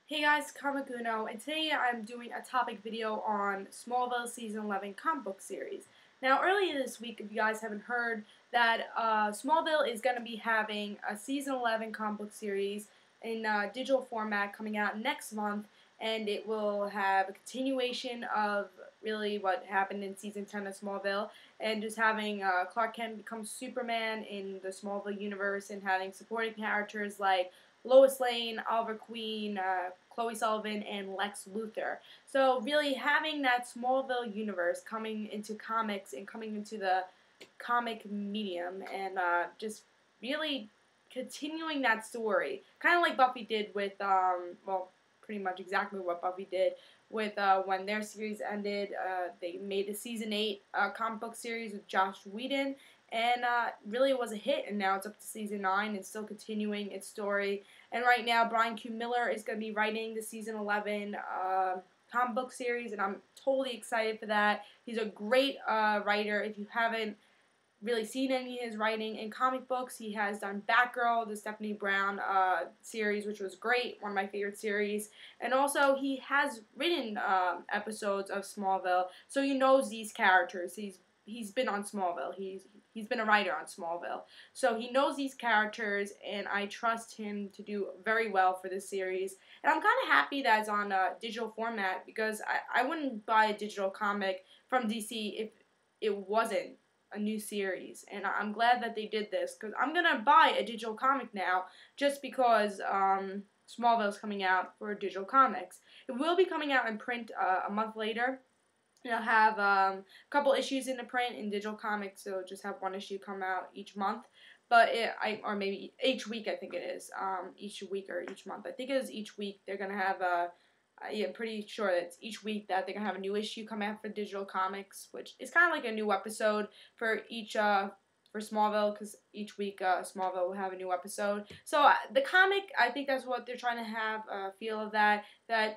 Hey guys, Kamaguno, and today I'm doing a topic video on Smallville Season 11 comic book series. Now, earlier this week, if you guys haven't heard, that Smallville is going to be having a Season 11 comic book series in digital format coming out next month, and it will have a continuation of really what happened in Season 10 of Smallville, and just having Clark Kent become Superman in the Smallville universe, and having supporting characters like Lois Lane, Oliver Queen, Chloe Sullivan, and Lex Luthor. So really having that Smallville universe coming into comics and coming into the comic medium and just really continuing that story. Kind of like Buffy did with, well, pretty much exactly what Buffy did with when their series ended. They made a Season 8 comic book series with Josh Whedon, and really it was a hit, and now it's up to Season 9 and still continuing its story. And right now, Brian Q. Miller is going to be writing the Season 11 comic book series, and I'm totally excited for that. He's a great writer. If you haven't really seen any of his writing in comic books, he has done Batgirl, the Stephanie Brown series, which was great, one of my favorite series. And also, he has written episodes of Smallville, so he knows these characters. He's been on Smallville. He's been a writer on Smallville. So he knows these characters, and I trust him to do very well for this series. And I'm kind of happy that it's on a digital format, because I wouldn't buy a digital comic from DC if it wasn't a new series. And I'm glad that they did this, because I'm going to buy a digital comic now just because Smallville's coming out for digital comics. It will be coming out in print a month later. It'll have a couple issues in the print in digital comics, so just have one issue come out each month. But or maybe each week, I think it is. Each week or each month. I think it is each week. They're gonna have yeah, pretty sure that it's each week that they're gonna have a new issue come out for digital comics, which is kind of like a new episode for each for Smallville, because each week Smallville will have a new episode. So the comic, I think that's what they're trying to have feel of that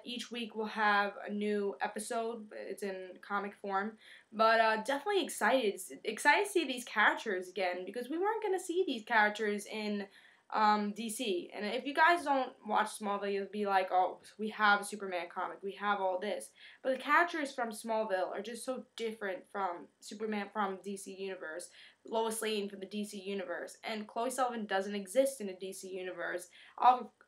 each week will have a new episode. It's in comic form, but definitely excited to see these characters again, because we weren't going to see these characters in DC. And if you guys don't watch Smallville, you'll be like, oh, we have a Superman comic, we have all this. But the characters from Smallville are just so different from Superman from DC Universe, Lois Lane from the DC Universe, and Chloe Sullivan doesn't exist in the DC Universe.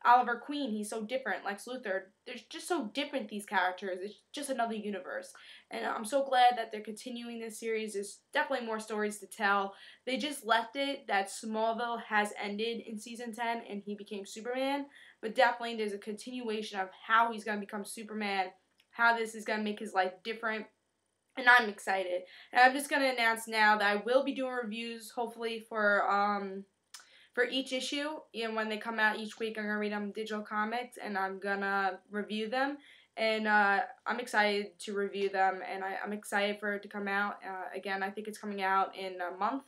Oliver Queen, he's so different. Lex Luthor, they're just so different, these characters. It's just another universe. And I'm so glad that they're continuing this series. There's definitely more stories to tell. They just left it that Smallville has ended in Season 10 and he became Superman. But definitely there's a continuation of how he's going to become Superman, how this is going to make his life different. And I'm excited. And I'm just going to announce now that I will be doing reviews, hopefully, for each issue. And when they come out each week, I'm going to read them digital comics, and I'm going to review them. And I'm excited to review them, and I'm excited for it to come out. Again, I think it's coming out in a month.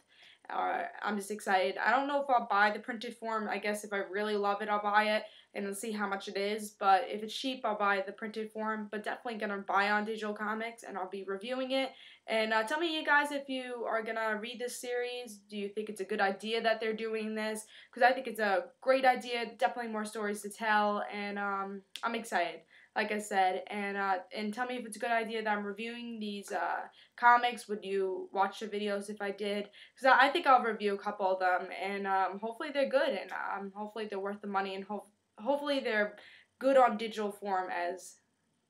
I'm just excited. I don't know if I'll buy the printed form. I guess if I really love it, I'll buy it and see how much it is. But if it's cheap, I'll buy the printed form. But definitely going to buy on digital comics, and I'll be reviewing it. And tell me, you guys, if you are going to read this series. Do you think it's a good idea that they're doing this? Because I think it's a great idea. Definitely more stories to tell. And I'm excited, like I said. And tell me if it's a good idea that I'm reviewing these comics. Would you watch the videos if I did? Because I think I'll review a couple of them, and hopefully they're good, and hopefully they're worth the money, and hopefully they're good on digital form, as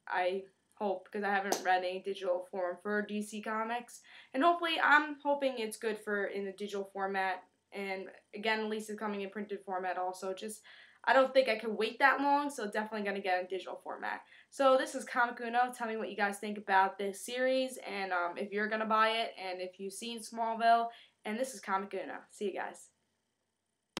I hope, because I haven't read any digital form for DC Comics. And hopefully, I'm hoping it's good for in the digital format. And again, at least it's coming in printed format also. Just, I don't think I can wait that long, so definitely going to get in digital format. So this is Comic Uno. Tell me what you guys think about this series, and if you're going to buy it, and if you've seen Smallville. And this is Comic Uno. See you guys.